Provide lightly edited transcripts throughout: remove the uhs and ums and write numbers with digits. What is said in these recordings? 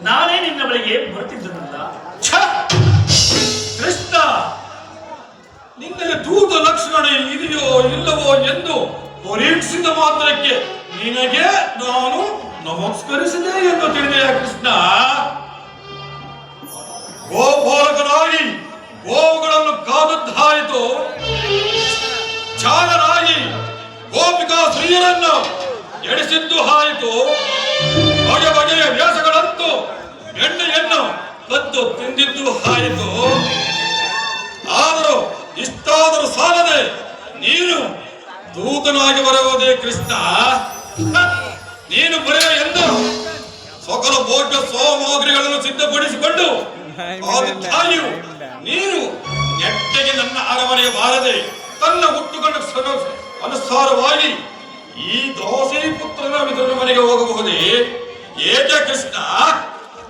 ನಾನೇ ನಿನ್ನ ಬಳಿಗೆ ಬರುತ್ತಿದ್ದನಲ್ಲ. ಕೃಷ್ಣ, ನಿನ್ನಲ್ಲಿ ದೂತ ಲಕ್ಷಣ ಇದೆಯೋ ಇಲ್ಲವೋ ಎಂದು ಪರೀಕ್ಷಿಸಿದ ಮಾತ್ರಕ್ಕೆ ನಿನಗೆ ನಾನು ನಮಸ್ಕರಿಸಿದೆ ಎಂದು ತಿಳಿದೆಯ ಕೃಷ್ಣ? ಗೋಪಾಲಕನಾಗಿ ಗೋವುಗಳನ್ನು ಕಾದದ್ದಾಯಿತು, ಚಾಲನಾಗಿ ಗೋಪಿಕಾ ಸ್ತ್ರೀಯರನ್ನು ಎಡಿಸಿದ್ದು ಆಯಿತು, ಬಗೆ ಬಗೆಯ ವ್ಯಾಸಗಳಂತೂ ಎಣ್ಣೆಯನ್ನು ಕದ್ದು ತಿಂದಿದ್ದು ಆಯಿತು. ಆದರೂ ಇಷ್ಟಾದರೂ ಸಾಲದೆ ನೀನು ದೂತನಾಗಿ ಬರುವುದೇ ಕೃಷ್ಣ? ನೀನು ಬರೆಯ ಎಂದು ಸಕಲ ಭೋಗ್ಯ ಸಾಮಗ್ರಿಗಳನ್ನು ಸಿದ್ಧಪಡಿಸಿಕೊಂಡು ತಾಯಿಯು ನೀನು ನೆಟ್ಟಗೆ ನನ್ನ ಅರಮನೆಗೆ ಬಾರದೆ ತನ್ನ ಹುಟ್ಟುಕೊಂಡ ಅನುಸಾರವಾಗಿ ಈ ದೋಸೆ ಪುತ್ರನ ಮಿತ್ರನ ಮನೆಗೆ ಹೋಗಬಹುದೇ? ಏಕೆ ಕೃಷ್ಣ?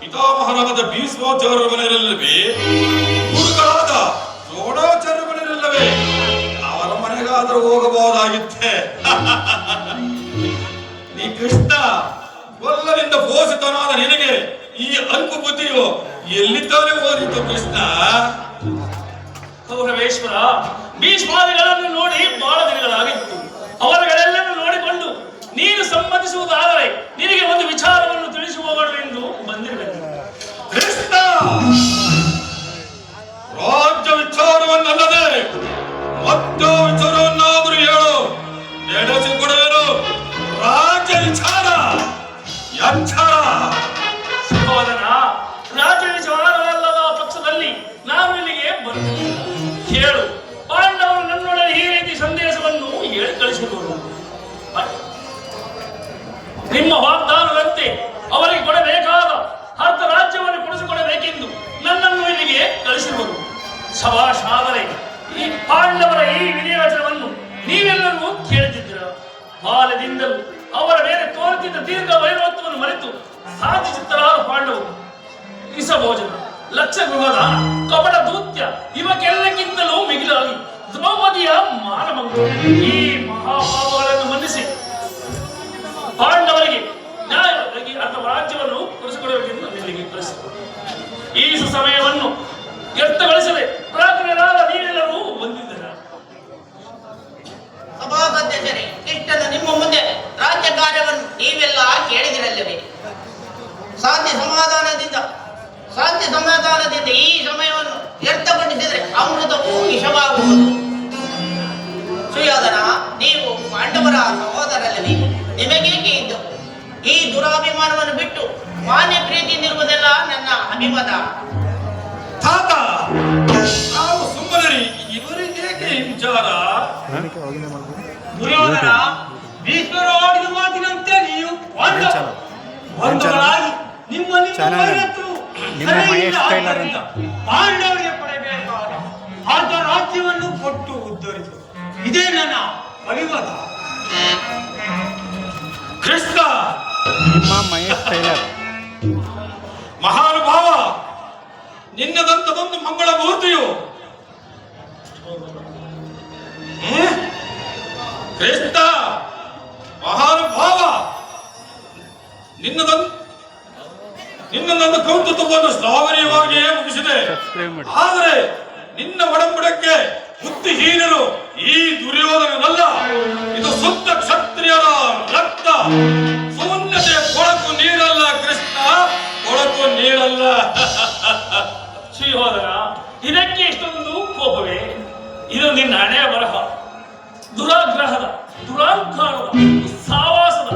ಪಿತಾಮಹನಾದ ಭೀಷ್ಮಾಚಾರ್ಯರ ಮನೆಯಲ್ಲವೇ? ಗುರುಗಳಾದ ದ್ರೋಣಾಚಾರ್ಯರ ಮನೆಯಲ್ಲವೇ? ಅವರ ಮನೆಗಾದರೂ ಹೋಗಬಹುದಾಗಿತ್ತೆ. ನೀ ಕೃಷ್ಣ, ಕೊಲ್ಲದಿಂದ ಪೋಷಿತನಾದ ನಿನಗೆ ಈ ಅಲ್ಪು ಬುದ್ಧಿಯು ಎಲ್ಲಿದ್ದಾನೆ ಹೋದಿತ್ತು ಕೃಷ್ಣ? ಕೌರವೇಶ್ವರ, ಭೀಷ್ಮಾದಿಗಳನ್ನು ನೋಡಿ ಬಹಳ ದಿನಗಳಾಗಿತ್ತು. ಅವರುಗಳೆಲ್ಲರೂ ನೋಡಿಕೊಂಡು ನೀನು ಸಮ್ಮತಿಸುವುದಾದರೆ ನಿನಗೆ ಒಂದು ವಿಚಾರವನ್ನು ತಿಳಿಸಿ ಹೋಗೋಣ ಎಂದು ಬಂದಿರಬೇಕು. ಕೃಷ್ಣ, ರಾಜ್ಯ ವಿಚಾರವನ್ನಲ್ಲದೆ ಮತ್ತೆ ವಿಚಾರವನ್ನಾದರೂ ಹೇಳು, ನಡೆಸಿಕೊಡುವೆನು. ರಾಜ್ಯ ವಿಚಾರ ಎಂಚಾರ? ಸಹೋದರ, ರಾಜ್ಯ ವಿಚಾರವಲ್ಲದ ಪಕ್ಷದಲ್ಲಿ ನಾನು ಇಲ್ಲಿಗೆ ಬರುತ್ತೇನೆ. ಕೇಳು, ಪಾಂಡವರು ನನ್ನೊಡನೆ ಈ ರೀತಿ ಸಂದೇಶವನ್ನು ಹೇಳಿ ಕಳಿಸಿದರು. ನಿಮ್ಮ ವಾಗ್ದಾನದಂತೆ ಅವರಿಗೆ ಕೊಡಬೇಕಾದ ಅರ್ಧ ರಾಜ್ಯವನ್ನು ಕೊಡಿಸಿಕೊಡಬೇಕೆಂದು ನನ್ನನ್ನು ಇಲ್ಲಿಗೆ ಕಳಿಸಿರುವರು. ಶಭಾಷ್. ಆದರೆ ಈ ಪಾಂಡವರ ಈ ವಿಧಿವಚನವನ್ನು ನೀವೆಲ್ಲರೂ ಕೇಳುತ್ತಿದ್ದೀರ. ಬಾಲ್ಯದಿಂದಲೂ ಅವರ ಮೇಲೆ ತೋರುತ್ತಿದ್ದ ದೀರ್ಘ ವೈರತ್ವವನ್ನು ಮರೆತು ಸಾಧಿಸುತ್ತಲಾದ ಪಾಂಡವರು ಇಸಭೋಜನ, ಲಕ್ಷ ಗೃಹದಾನ, ಕಪಟ ದೂತ್ಯ ಇವಕ್ಕೆಲ್ಲಕ್ಕಿಂತಲೂ ಮಿಗಿಲಾಗಿ ದ್ರೌಪದಿಯ ಮಾನಭಂಗ ಈ ಮಹಾಪಾಪಗಳನ್ನು ಮನ್ನಿಸಿ ಪಾಂಡವರಿಗೆ ನ್ಯಾಯವಾಗಿ ಅರ್ಧ ರಾಜ್ಯವನ್ನು ಕೊಡಿಸಿಕೊಡಬೇಕೆಂದು ಇಲ್ಲಿಗೆ ಕಳಿಸಿದರು. ಈ ಸಮಯವನ್ನು ವ್ಯರ್ಥಗೊಳಿಸದೆ ಪ್ರಾಜ್ಞರಾದ ನೀವೆಲ್ಲರೂ ಬಂದಿದ್ದೀರ. ಸಭಾಧ್ಯಕ್ಷರೇ, ಇಷ್ಟದ ನಿಮ್ಮ ಮುಂದೆ ರಾಜ್ಯ ಕಾರ್ಯವನ್ನು ನೀವೆಲ್ಲ ಕೇಳಿದಿರಲ್ಲವೇ? ಶಾಂತಿ ಸಮಾಧಾನದಿಂದ ಈ ಸಮಯವನ್ನು ವ್ಯರ್ಥಗೊಳಿಸಿದರೆ ಅಮೃತವು ವಿಷವಾಗುವುದು. ಸುಯೋಧನ, ನೀವು ಪಾಂಡವರ ಸಹೋದರಲ್ಲವೇ? ನಿಮಗೇಕೆ ಇದ್ದು ಈ ದುರಾಭಿಮಾನವನ್ನು ಬಿಟ್ಟು ಮಾನ್ಯ ಪ್ರೀತಿಯಿಂದಿರುವುದೆಲ್ಲ ನನ್ನ ಅಭಿಮತ. ತಾತ, ನಾವು ಸುಮ್ಮನೆ ಇವರಿಗೇಕೆ ವಿಚಾರ? ದುರ್ಯೋಧನ, ಭೀಷ್ಮರು ಆಡಿದ ಮಾತಿನಂತೆ ನೀವು ಪಾಂಡವರಾಗಿ ನಿಮ್ಮ ಪಾಂಡವರಿಗೆ ಪಡೆಯಬೇಕಾದ ಅರ್ಧ ರಾಜ್ಯವನ್ನು ಕೊಟ್ಟು ಉದ್ಧರಿಸು. ಇದೇ ನನ್ನ ಅಭಿಮತ. ಕೃಷ್ಣ, ನಿಮ್ಮ ಮಹೇಶ್ ಟೈಲರ್, ಮಹಾನುಭಾವ, ನಿನ್ನದಂತದೊಂದು ಮಂಗಳ ಮೂರ್ತಿಯು ಕೃಷ್ಣ, ಮಹಾನುಭಾವ, ನಿನ್ನದೊಂದು ಕೌತುಕವನ್ನು ಶ್ಲಾಘನೀಯವಾಗಿಯೇ ಮುಗಿಸಿದೆ. ಆದರೆ ನಿನ್ನ ಒಡಂಬಡಕ್ಕೆ ಬುದ್ಧಿಹೀನರು ಈ ದುರ್ಯೋಧನನಲ್ಲ, ಇದು ಶುದ್ಧ ಕ್ಷತ್ರಿಯರ ರಕ್ತ. ಶೂನ್ಯತೆ ಕೊಳಕು ನೀರಲ್ಲ ಕೃಷ್ಣ, ಕೊಳಕು ನೀರಲ್ಲ. ಶ್ರೀಹೋದರ, ಇದಕ್ಕೆ ಇಷ್ಟೊಂದು ಕೋಪವೇ? ಇದು ನಿನ್ನ ಹಣೆಯ ಬರಹ. ದುರಾಗ್ರಹದ, ದುರಾಂಕಾರದ, ಸಾವಾಸದ,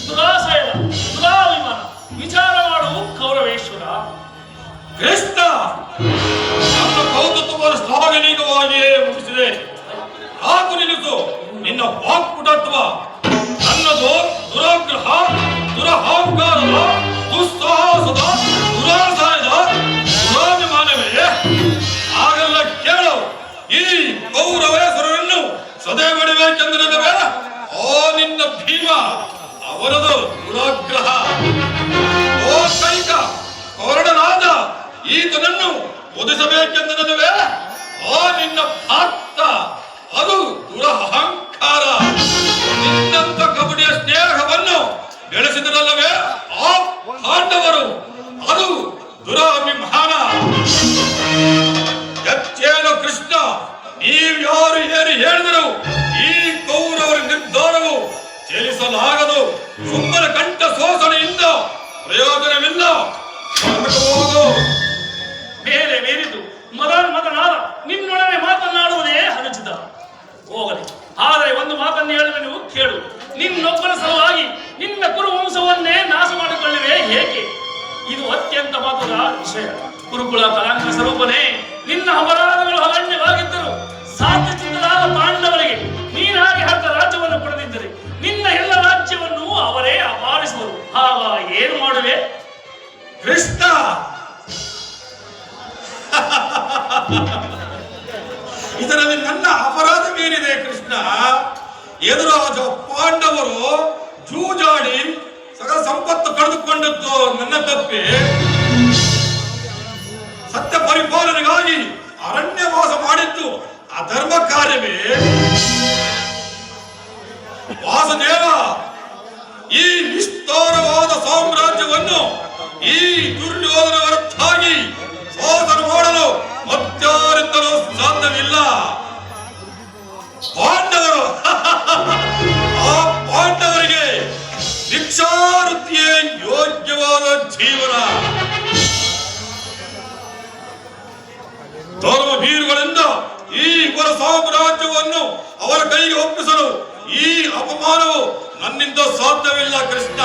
ದುರಾಶಯದ, ದುರಾಭಿಮಾನ ವಿಚಾರ ಮಾಡು ಕೌರವೇಶ್ವರ. ಕೃಷ್ಣ, ನನ್ನ ಕೌತುಕವನ್ನು ಶ್ಲಾಘನೀಯವಾಗಿಯೇ ಮುಗಿಸಿದೆ. ಹಾಕು ನಿಲ್ಲಿಸು ನಿನ್ನ ವಾಕ್ಪುಟತ್ವ. ನನ್ನದು ದುರಾಗ್ರಹ, ದುರಹಂಕಾರದ, ದುಸ್ಸಾಹಸದ, ದುರಾಶಯದ, ದುರಾಭಿಮಾನವೇ? ಹಾಗೆಲ್ಲ ಕೇಳು. ಈ ಕೌರವೇಶ್ವರರನ್ನು ಸದೆ ಮಾಡಬೇಕೆಂದಿರಲ್ಲವೇ? ಓ ನಿನ್ನ ಭೀಮ, ಅವರದು ದುರಾಗ್ರಹ. ಓ ಕೈಕ, ಕೌರಡನಾದ ಈತನನ್ನು ಒದಿಸಬೇಕೆಂದಿರಲ್ಲವೇ? ಓ ನಿನ್ನ ಪಾರ್ಥ, ಅದು ದುರಹಂಕಾರ. ನಿನ್ನಂತ ಕಬಡ್ಡಿಯ ಸ್ನೇಹವನ್ನು ಬೆಳೆಸಿದರಲ್ಲವೇ ಆ ಪಾಂಡವರು? ಅದು ದುರಾಭಿಮಾನ. ಎಚ್ಚೇನು ಕೃಷ್ಣ, ನೀವ್ಯಾರು ಏನು ಹೇಳಿದರು ಈ ಕೌರವರ ನಿರ್ಧಾರವು ಚಲಿಸಲಾಗದು. ಸುಮ್ಮನೆ ಕಂಠ ಶೋಷಣೆಯಿಂದ ಪ್ರಯೋಜನವಿಲ್ಲ. ಹೋಗು. ಬೇರೆ ಬೇರಿದು ಮದನಾದ ನಿನ್ನೊಡನೆ ಮಾತನಾಡುವುದೇ ಅನುಚಿತ. ಹೋಗಲಿ, ಆದರೆ ಒಂದು ಮಾತನ್ನು ಹೇಳುವೆ, ನೀವು ಕೇಳು. ನಿನ್ನೊಬ್ಬನ ಸಲುವಾಗಿ ನಿನ್ನ ಕುರುವಂಶವನ್ನೇ ನಾಶ ಮಾಡಿಕೊಳ್ಳುವೆ ಏಕೆ? ಇದು ಅತ್ಯಂತ ಮಹತ್ವದ ವಿಷಯ. ಕುರುಕುಲ ಕಳಂಕ ಸ್ವರೂಪನೇ, ನಿನ್ನ ಅಪರಾಧಗಳು ಅಗಣ್ಯವಾಗಿದ್ದರು. ಸಾತ್ವಿಕರಾದ ಪಾಂಡವರಿಗೆ ನೀನಾಗಿ ಹರಿದ ರಾಜ್ಯವನ್ನು ಕೊಡದಿದ್ದರೆ ನಿನ್ನ ಎಲ್ಲ ರಾಜ್ಯವನ್ನು ಅವರೇ ಅಪಾರಿಸುವರು. ಆಗ ಏನು ಮಾಡುವೆ? ಕೃಷ್ಣ, ಇದರಲ್ಲಿ ನನ್ನ ಅಪರಾಧವೇನಿದೆ ಕೃಷ್ಣ? ಎದುರಾಜ ಪಾಂಡವರು ಜೂಜಾಡಿ ಸಕಲ ಸಂಪತ್ತು ಕಳೆದುಕೊಂಡದ್ದು ನನ್ನ ತಪ್ಪೆ. ಸತ್ಯ ಪರಿಪಾಲನೆಗಾಗಿ ಅರಣ್ಯವಾಸ ಮಾಡಿದ್ದು ಅಧರ್ಮ ಕಾರ್ಯವೇ? ವಾಸುದೇವ, ಈ ವಿಸ್ತಾರವಾದ ಸಾಮ್ರಾಜ್ಯವನ್ನು ಈ ದುರ್ಯೋಧನ ಹೊರತಾಗಿ ಶೋಷಣೆ ಮಾಡಲು ಮತ್ತಾರಿಂದಲೂ ಸಾಧ್ಯವಿಲ್ಲ. ಪಾಂಡವರು ಆ ಪಾಂಡವರಿಗೆ ಭಿಕ್ಷಾವೃತ್ತಿಯೇ ಯೋಗ್ಯವಾದ ಜೀವನ. ಧರ್ಮ ಭೀರುಗಳಿಂದ ಈ ಹೊರ ಸಾಮ್ರಾಜ್ಯವನ್ನು ಅವರ ಕೈಗೆ ಒಪ್ಪಿಸಲು ಈ ಅಪಮಾನವು ನನ್ನಿಂದ ಸಾಧ್ಯವಿಲ್ಲ ಕೃಷ್ಣ.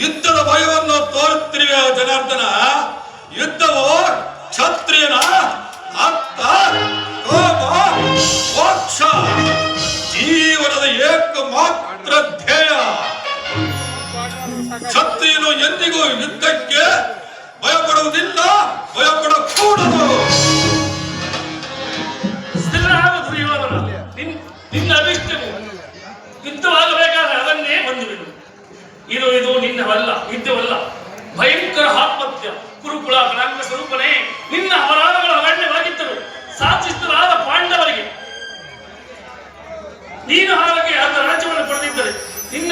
ಯುದ್ಧದ ಭಯವನ್ನು ತೋರುತ್ತಿರುವ ಜನಾರ್ದನ, ಯುದ್ಧವು ಕ್ಷತ್ರಿಯನ ಅರ್ಥ ಕೋಪ ಮೋಕ್ಷ ಜೀವನದ ಏಕಮಾತ್ರ ಧ್ಯೇಯ. ಕ್ಷತ್ರಿಯನು ಎಂದಿಗೂ ಯುದ್ಧಕ್ಕೆ ಭಯಪಡುವುದಿಲ್ಲ, ಭಯಪಡಕೂಡದು. ನಿನ್ನ ಅಭಿಷ್ಟವು ಯುದ್ಧವಾಗಬೇಕಾದ್ರೆ ಅದನ್ನೇ ಹೊಂದುವೆನು. ಇದು ನಿನ್ನವಲ್ಲ, ಯುದ್ಧವಲ್ಲ, ಭಯಂಕರ ಆತ್ಮಹತ್ಯ. ಕುರುಕುಲ ಕಳಂಕ ಸ್ವರೂಪನೇ, ನಿನ್ನ ಅಪರಾಧಗಳು ಅಗಣ್ಯವಾಗಿದ್ದರು. ಸಾಚಿಸ್ತರಾದ ಪಾಂಡವರಿಗೆ ನೀನು ಹಾಗೆ ಆದ ರಾಜ್ಯವನ್ನು ಪಡೆದಿದ್ದರೆ ನಿನ್ನ